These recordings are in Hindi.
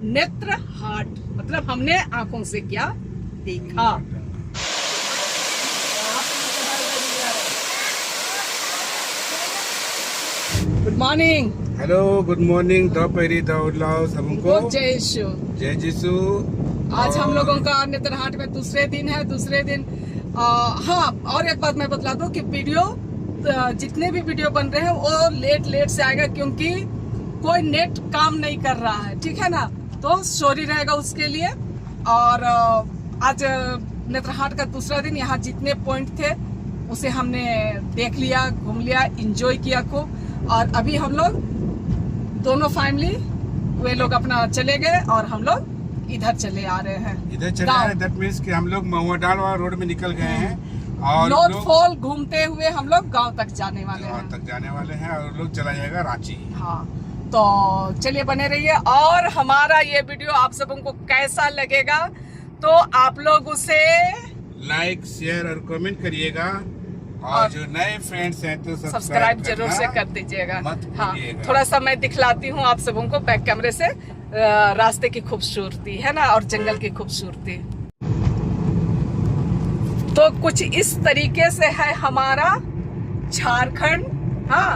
नेत्र हाट, मतलब हमने आंखों से क्या देखा। Good morning. Hello, good morning. दोपहरी दौड़लाओ सबको। जय यीशु। जय यीशु। आज हम लोगों का नेत्र हाट में दूसरे दिन है। दूसरे दिन हाँ, और एक बात मैं बतला दूं कि वीडियो जितने भी वीडियो बन रहे हैं वो लेट से आएगा, क्योंकि कोई नेट काम नहीं कर रहा है, ठीक है ना। तो सॉरी रहेगा उसके लिए। और आज नेत्र हाट का दूसरा दिन, यहाँ जितने पॉइंट थे उसे हमने देख लिया, घूम लिया, एंजॉय किया खूब। और अभी हम लोग दोनों फैमिली, वे लोग अपना चले गए और हम लोग इधर चले आ रहे हैं। इधर चले आ रहे हैं, दैट मींस कि हम लोग महुआ डाल वाला रोड में निकल गए हैं और लोथ फॉल घूमते हुए हम लोग गांव तक जाने वाले हैं। और लोग चला जाएगा रांची। हाँ, तो चलिए बने रहिए। और हमारा ये वीडियो आप सबों को कैसा लगेगा तो आप लोग उसे लाइक, शेयर और कमेंट करिएगा। और जो नए फ्रेंड्स हैं तो सब्सक्राइब जरूर से कर दीजिएगा। हाँ, थोड़ा सा मैं दिखलाती हूँ आप सबों को बैक कैमरे से रास्ते की खूबसूरती, है ना, और जंगल की खूबसूरती। तो कुछ इस तरीके से है हमारा झारखंड। हाँ,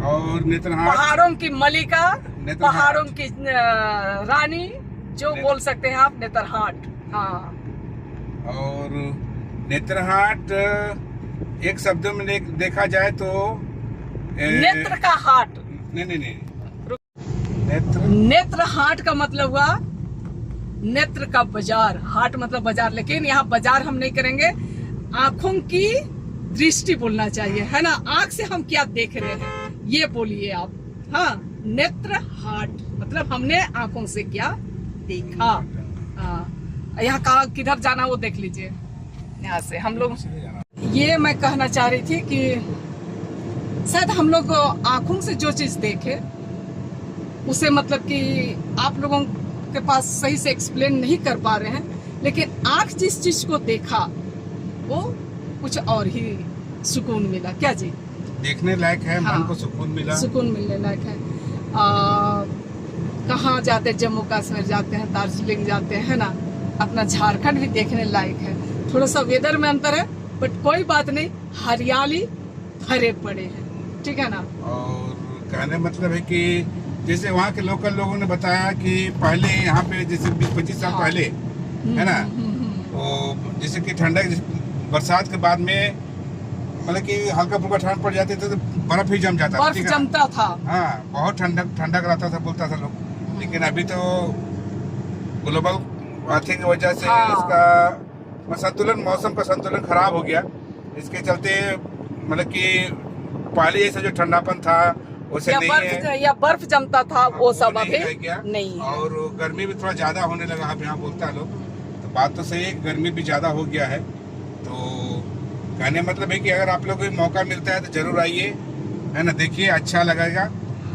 और नेत्रहाट, पहाड़ों की मलिका, पहाड़ों की रानी जो बोल सकते हैं आप, नेत्रहाट। हाँ, और नेत्रहाट एक शब्द में देखा जाए तो नेत्र का हाट। नहीं, नेत्र हाट का मतलब हुआ नेत्र का बाजार, हाट मतलब बाजार। लेकिन यहाँ बाजार हम नहीं करेंगे, आंखों की दृष्टि बोलना चाहिए, है ना। आंख से हम क्या देख रहे हैं ये बोलिए आप। हाँ, नेत्र हाट मतलब हमने आंखों से क्या देखा। यहाँ कहाँ किधर जाना वो देख लीजिए। यहाँ से हम लोग, ये मैं कहना चाह रही थी कि शायद हम लोग आंखों से जो चीज देखे उसे मतलब कि आप लोगों के पास सही से एक्सप्लेन नहीं कर पा रहे हैं, लेकिन आंख जिस चीज को देखा वो कुछ और ही सुकून मिला। क्या जी, देखने लायक है। हाँ, मन को सुकून मिला, सुकून मिलने लायक है। कहाँ जाते, जम्मू कश्मीर जाते हैं, दार्जिलिंग जाते हैं ना, अपना झारखंड भी देखने लायक है। थोड़ा सा वेदर में अंतर है, बट कोई बात नहीं, हरियाली भरे पड़े हैं, ठीक है ना। और कहने मतलब है कि जैसे वहाँ के लोकल लोगों ने बताया कि पहले यहाँ पे जैसे 20-25 साल पहले, है ना, वो जैसे कि ठंडा बरसात के बाद में मतलब कि हल्का फुल्का ठंड पड़ जाती थी तो बर्फ ही जम जाता था, बर्फ जमता था। हाँ, बहुत ठंडक रहता था, बोलता था लोग। लेकिन अभी तो ग्लोबल वार्मिंग की वजह से इसका संतुलन, मौसम का संतुलन खराब हो गया। इसके चलते मतलब कि पहले जैसा जो ठंडापन था उसे नहीं है, या बर्फ जमता था वो सब अभी नहीं है। और गर्मी भी थोड़ा ज्यादा होने लगा। अब यहाँ बोलता है लोग, तो बात तो सही है, गर्मी भी ज्यादा हो गया है। तो कहने मतलब है कि अगर आप लोग को मौका मिलता है तो जरूर आइए, है ना, देखिए, अच्छा लगेगा,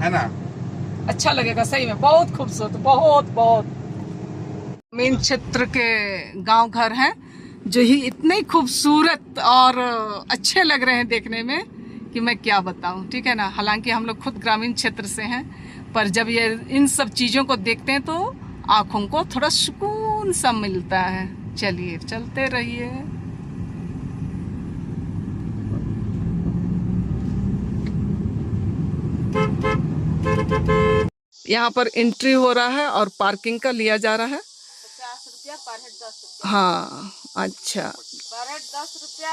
है ना, अच्छा लगेगा सही में। बहुत खूबसूरत, बहुत बहुत मेन क्षेत्र के गांव घर हैं जो ही इतने खूबसूरत और अच्छे लग रहे हैं देखने में कि मैं क्या बताऊं, ठीक है ना। हालांकि हम लोग खुद ग्रामीण क्षेत्र से हैं, पर जब ये इन सब चीज़ों को देखते हैं तो आँखों को थोड़ा सुकून सा मिलता है। चलिए चलते रहिए। यहाँ पर एंट्री हो रहा है और पार्किंग का लिया जा रहा है 50 रुपया पर हेड, 10 रुपया। हाँ, अच्छा, पर हेड 10 रुपया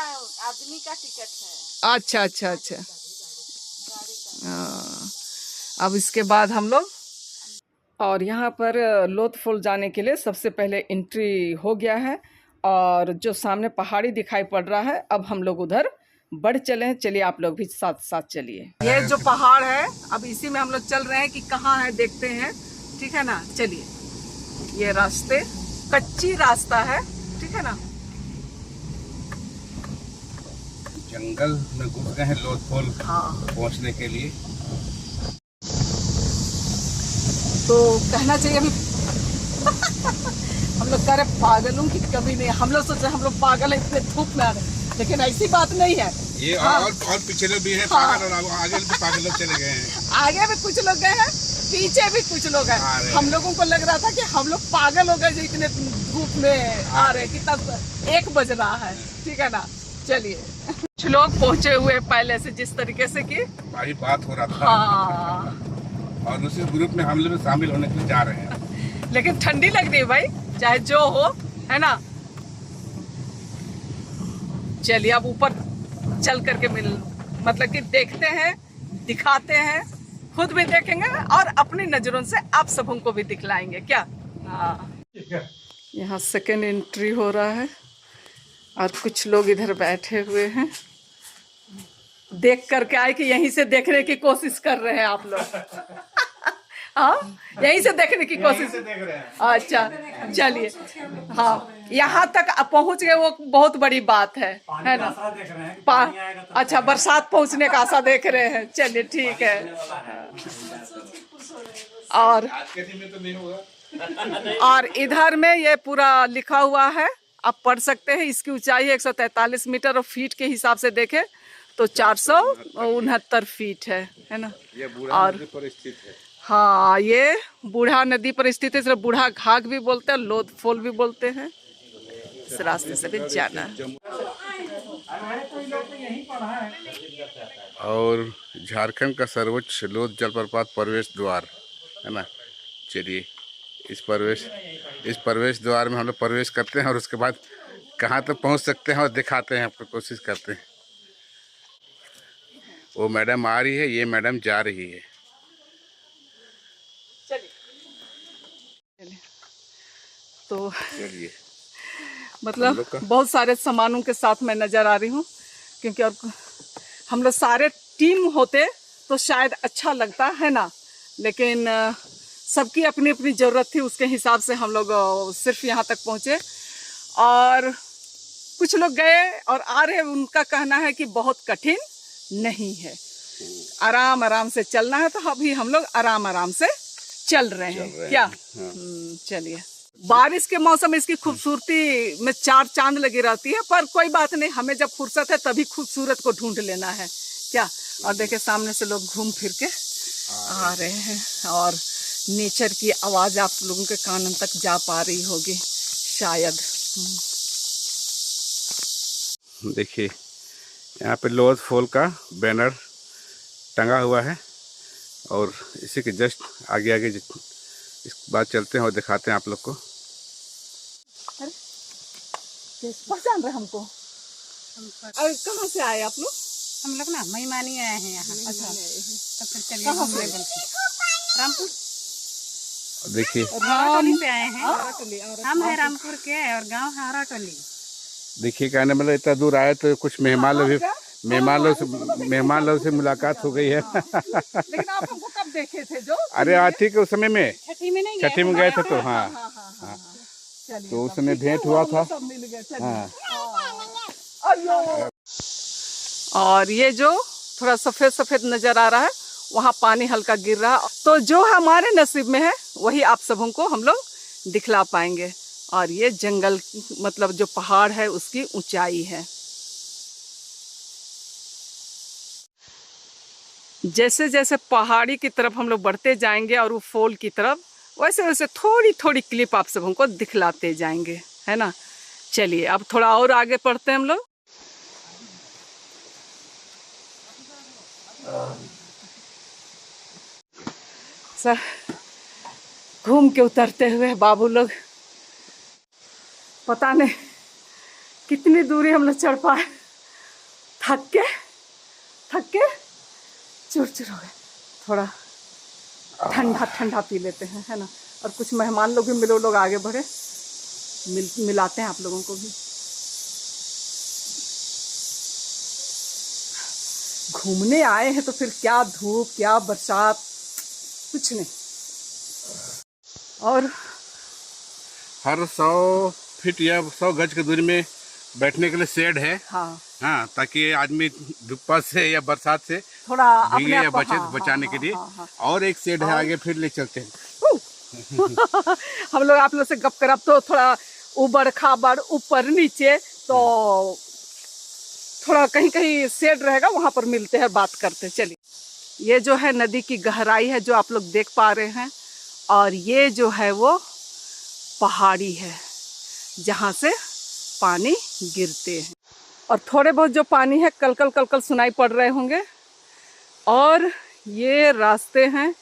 आदमी का टिकट है। अच्छा। अब इसके बाद हम लोग, और यहाँ पर लोथ फॉल जाने के लिए सबसे पहले एंट्री हो गया है, और जो सामने पहाड़ी दिखाई पड़ रहा है, अब हम लोग उधर बढ़ चले हैं। चलिए आप लोग भी साथ साथ चलिए। ये जो पहाड़ है अब इसी में हम लोग चल रहे हैं कि कहाँ है देखते हैं, ठीक है ना। चलिए, ये रास्ते कच्ची रास्ता है, ठीक है ना। जंगल में घुस गए हैं लोथ फॉल पहुँचने के लिए। तो कहना चाहिए अभी हम लोग कह रहे पागलों की कभी नहीं। हम लोग सोच रहे हम लोग पागल है, इतने धूप में आ रहे, लेकिन ऐसी बात नहीं है। ये और पिछले भी है पागल, और आगे भी पागल लोग चले गए हैं। आगे भी कुछ लोग गए हैं, पीछे भी कुछ लोग हैं। हम लोगों को लग रहा था कि हम लोग पागल हो गए जो इतने धूप में आ रहे कि तब 1 बज रहा है, ठीक है ना। चलिए, कुछ लोग पहुंचे हुए पहले से, जिस तरीके से कि भाई बात हो रहा था। हाँ, और उसी ग्रुप में हम लोग शामिल होने के लिए जा रहे हैं। लेकिन ठंडी लग रही है भाई, चाहे जो हो, है ना। चलिए अब ऊपर चल करके मतलब कि देखते हैं, दिखाते हैं, खुद भी देखेंगे और अपनी नजरों से आप सबों को भी दिखलाएंगे क्या। हाँ, यहाँ सेकेंड एंट्री हो रहा है और कुछ लोग इधर बैठे हुए हैं, देख करके आए कि यहीं से देखने की कोशिश कर रहे हैं आप लोग। हाँ, यहीं से देखने की कोशिश देख रहे हैं। अच्छा, चलिए, हाँ, यहाँ तक पहुँच गए, वो बहुत बड़ी बात है ना। अच्छा, बरसात पहुँचने का आशा देख रहे हैं, चलिए ठीक है। और आज के दिन में तो नहीं होगा। और इधर में ये पूरा लिखा हुआ है, आप पढ़ सकते हैं। इसकी ऊंचाई 143 मीटर और फीट के हिसाब से देखें तो 469 फीट है ना। ये बूढ़ा नदी पर स्थित है। हाँ, ये बूढ़ा नदी पर स्थित है, इसलिए बूढ़ा घाट भी बोलते हैं, लोध फॉल भी बोलते हैं। इस रास्ते से भी जाना है। और झारखंड का सर्वोच्च लोध जलप्रपात प्रवेश द्वार है ना। चलिए, इस प्रवेश द्वार में हम लोग प्रवेश करते हैं और उसके बाद कहाँ तक पहुँच सकते हैं और दिखाते हैं, आपको कोशिश करते हैं। वो मैडम आ रही है, ये मैडम जा रही है। तो चलिए, मतलब बहुत सारे सामानों के साथ मैं नजर आ रही हूँ, क्योंकि और हम लोग सारे टीम होते तो शायद अच्छा लगता है ना, लेकिन सबकी अपनी अपनी ज़रूरत थी, उसके हिसाब से हम लोग सिर्फ यहाँ तक पहुँचे। और कुछ लोग गए और आ रहे, उनका कहना है कि बहुत कठिन नहीं है, आराम आराम से चलना है। तो अभी हम लोग आराम आराम से चल रहे हैं क्या। चलिए, बारिश के मौसम इसकी खूबसूरती में 4 चांद लगी रहती है, पर कोई बात नहीं, हमें जब फुर्सत है तभी खूबसूरत को ढूंढ लेना है क्या। और देखिए, सामने से लोग घूम फिर के आ रहे हैं और नेचर की आवाज़ आप लोगों के कानों तक जा पा रही होगी शायद। देखिए, यहाँ पे लोध फॉल का बैनर टंगा हुआ है और इसी के जस्ट आगे आगे इस बात चलते हैं और दिखाते हैं आप लोग को। अरे, पहचान रहे हमको? अरे, कहाँ से आए आप लोग? हम लोग ना महिमानी आए हैं यहाँ। अच्छा, तो फिर चलिए घूमने रामपुर। देखिए, हराटोली पे आए हैं। हम है रामपुर के और गांव है हराटोली। देखिए, कहने मतलब इतना दूर आए तो कुछ मेहमान लोग से मुलाकात हो गई है। लेकिन आप हमको कब देखे थे जो? अरे आती के उस समय में छठी में नहीं छठी में गए थे तो हाँ, तो उस समय भेंट हुआ था। हाँ। और ये जो थोड़ा सफेद सफेद नजर आ रहा है, वहाँ पानी हल्का गिर रहा है, तो जो हमारे नसीब में है वही आप सबों को हम लोग दिखला पाएंगे। और ये जंगल, मतलब जो पहाड़ है उसकी ऊंचाई है। जैसे जैसे पहाड़ी की तरफ हम लोग बढ़ते जाएंगे और वो फॉल की तरफ, वैसे वैसे थोड़ी थोड़ी क्लिप आप सबों को दिखलाते जाएंगे, है ना। चलिए, अब थोड़ा और आगे बढ़ते हैं हम लोग। सर, घूम के उतरते हुए बाबू लोग, पता नहीं कितनी दूरी हम लोग चढ़ पाए, थक के चुर हो गए। थोड़ा ठंडा पी लेते हैं, है ना। और कुछ मेहमान लोग भी मिलो, लोग आगे बढ़े, मिलाते हैं आप लोगों को भी। घूमने आए हैं तो फिर क्या धूप, क्या बरसात, कुछ नहीं। और हर 100 फीट या 100 गज की दूरी में बैठने के लिए शेड है। हाँ, ताकि आदमी धूप से या बरसात से थोड़ा भीगे या बचाने के लिए। और एक शेड है आगे, फिर ले चलते हैं। हम लोग आप लोग से गप करब तो थोड़ा ऊबड़ खाबड़ ऊपर नीचे, तो थोड़ा कहीं कहीं शेड रहेगा, वहां पर मिलते हैं, बात करते हैं। चलिए, ये जो है नदी की गहराई है जो आप लोग देख पा रहे हैं, और ये जो है वो पहाड़ी है जहाँ से पानी गिरते हैं। और थोड़े बहुत जो पानी है कलकल कलकल सुनाई पड़ रहे होंगे। और ये रास्ते हैं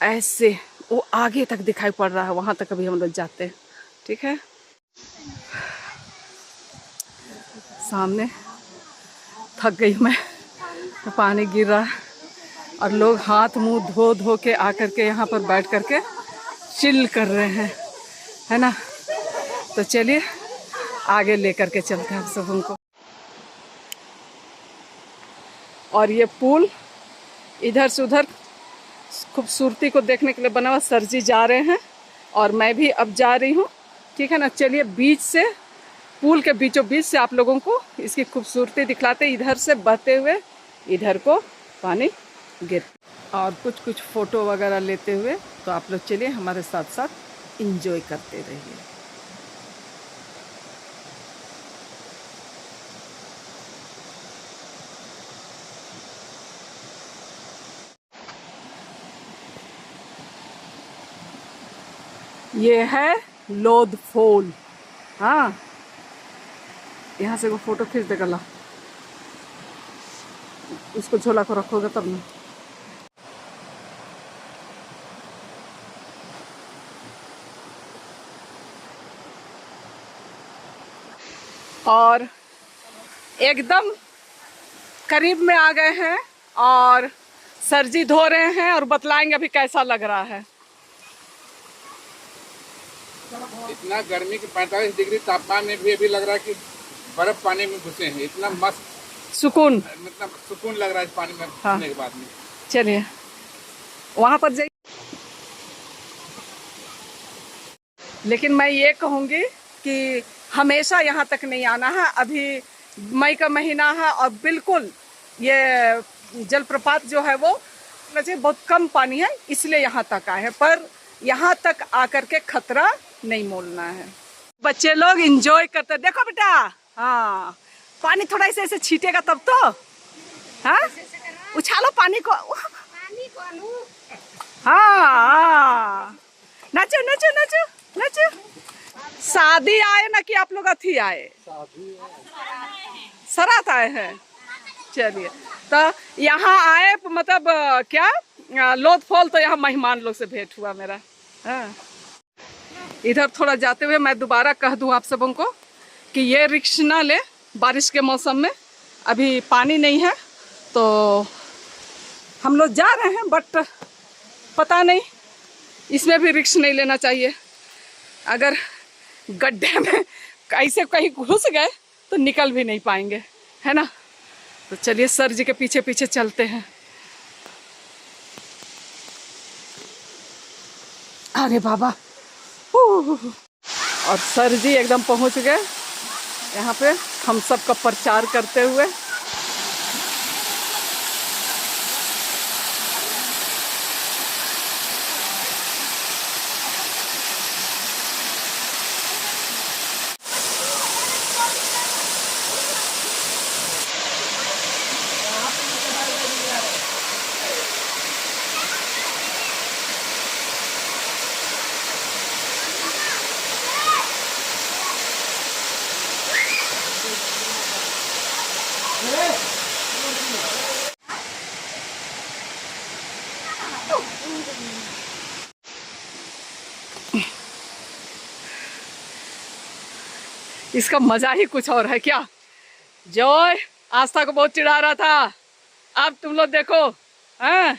ऐसे, वो आगे तक दिखाई पड़ रहा है, वहाँ तक अभी हम लोग जाते हैं। ठीक है, सामने थक गई मैं, तो पानी गिर रहा है और लोग हाथ मुंह धो धो के आकर के यहाँ पर बैठ कर के चिल कर रहे हैं, है ना। तो चलिए आगे लेकर के चलते हैं हम सब उनको। और ये पुल इधर से उधर खूबसूरती को देखने के लिए बना हुआ। सर जी जा रहे हैं और मैं भी अब जा रही हूँ, ठीक है ना। चलिए बीच से, पुल के बीचों बीच से आप लोगों को इसकी खूबसूरती दिखलाते। इधर से बहते हुए इधर को पानी गिर, और कुछ फ़ोटो वगैरह लेते हुए। तो आप लोग चलिए हमारे साथ साथ एंजॉय करते रहिए। ये है लोध फॉल। हाँ, यहाँ से वो फोटो खींच देगा ला, इसको झोला को रखोगे तब ना। और एकदम करीब में आ गए हैं और सर जी धो रहे हैं और बतलाएंगे अभी कैसा लग रहा है। इतना गर्मी के 45 डिग्री तापमान में भी अभी लग रहा है कि बर्फ पानी में घुसे हैं। इतना मस्त सुकून, मतलब सुकून लग रहा है इस पानी में घुसने के बाद में। चलिए वहां पर जाइए। लेकिन मैं ये कहूँगी कि हमेशा यहाँ तक नहीं आना है। अभी मई का महीना है और बिल्कुल ये जलप्रपात जो है वो बहुत कम पानी है, इसलिए यहाँ तक आए हैं। पर यहाँ तक आकर के खतरा नहीं मोलना है। बच्चे लोग एंजॉय करते, देखो बेटा। हाँ, पानी थोड़ा ऐसे ऐसे छीटेगा तब तो। हाँ, उछालो पानी को। हाँ, नाचो नाचो नाचो नाचो। शादी आए ना कि आप लोग अथी आए, सरात आए हैं। चलिए, तो यहाँ आए मतलब क्या लोध फॉल, तो यहाँ मेहमान लोग से भेंट हुआ मेरा। हाँ, इधर थोड़ा जाते हुए मैं दोबारा कह दूं आप सबों को कि ये रिक्शा ना ले बारिश के मौसम में। अभी पानी नहीं है तो हम लोग जा रहे हैं, बट पता नहीं, इसमें भी रिक्शा नहीं लेना चाहिए। अगर गड्ढे में ऐसे कहीं घुस गए तो निकल भी नहीं पाएंगे, है ना। तो चलिए सर जी के पीछे पीछे चलते हैं। अरे बाबा, और सर जी एकदम पहुंच गए यहाँ पे हम सब का प्रचार करते हुए। इसका मजा ही कुछ और है क्या। जॉय आस्था को बहुत चिढ़ा रहा था, अब तुम लोग देखो। हाँ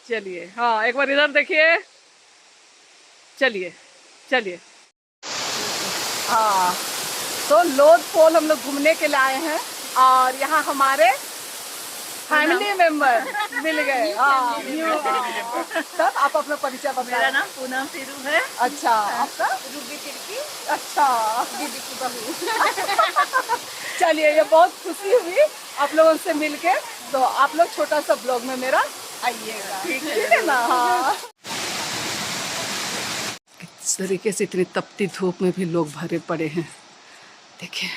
चलिए, हाँ एक बार इधर देखिए। चलिए चलिए। हाँ, तो लोध फॉल हम लोग घूमने के लिए आए हैं और यहाँ हमारे फैमिली मेंबर मिल गए। हाँ, तब आप अपना परिचय बताएं। मेरा नाम पूनम सिरू है। अच्छा, आपका? रूबी तिर्की। अच्छा, दीदी की बहू। चलिए, ये बहुत खुशी हुई आप लोगों से मिलके। तो आप लोग छोटा सा ब्लॉग में मेरा आइएगा, ठीक है ना। हाँ, इस तरीके से इतनी तपती धूप में भी लोग भरे पड़े हैं, देखिए।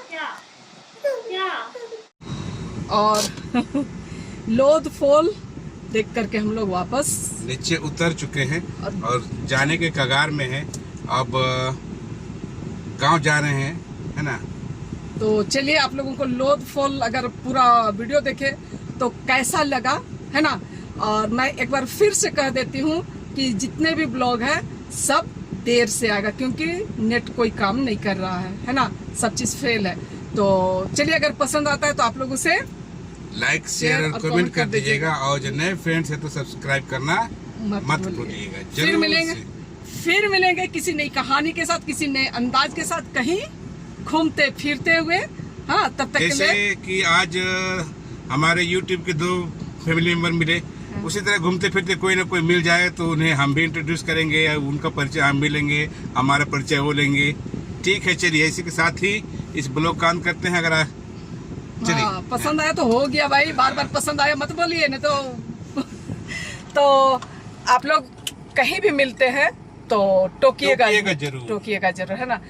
क्या और लोध फोल देख करके हम लोग वापस नीचे उतर चुके हैं और जाने के कगार में हैं। अब गांव जा रहे हैं, है ना। तो चलिए आप लोगों को लोध फोल अगर पूरा वीडियो देखे तो कैसा लगा, है ना। और मैं एक बार फिर से कह देती हूँ कि जितने भी ब्लॉग है सब देर से आएगा, क्योंकि नेट कोई काम नहीं कर रहा है ना, सब चीज फेल है। तो चलिए अगर पसंद आता है तो आप लोगों से लाइक शेयर और कमेंट कर दीजिएगा, और जो नए फ्रेंड्स है तो सब्सक्राइब करना मत भूलिएगा। फिर मिलेंगे किसी नई कहानी के साथ, किसी नए अंदाज के साथ, कहीं घूमते फिरते हुए। हाँ, तब तक जैसे कि आज हमारे YouTube के 2 फैमिली मेंबर मिले, उसी तरह घूमते फिरते कोई ना कोई मिल जाए तो उन्हें हम भी इंट्रोड्यूस करेंगे, या उनका परिचय हम भी लेंगे, हमारा परिचय वो लेंगे। ठीक है, चलिए इसी के साथ ही इस ब्लॉग का अंत करते हैं। अगर चलिए पसंद आया तो हो गया भाई, बार बार पसंद आया मत बोलिए, नहीं तो आप लोग कहीं भी मिलते हैं तो टोकिएगा जरूर, है ना।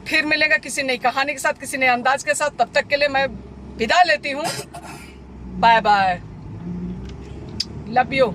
फिर मिलेगा किसी नई कहानी के साथ, किसी नए अंदाज के साथ। तब तक के लिए मैं विदा लेती हूँ। Bye bye, love you.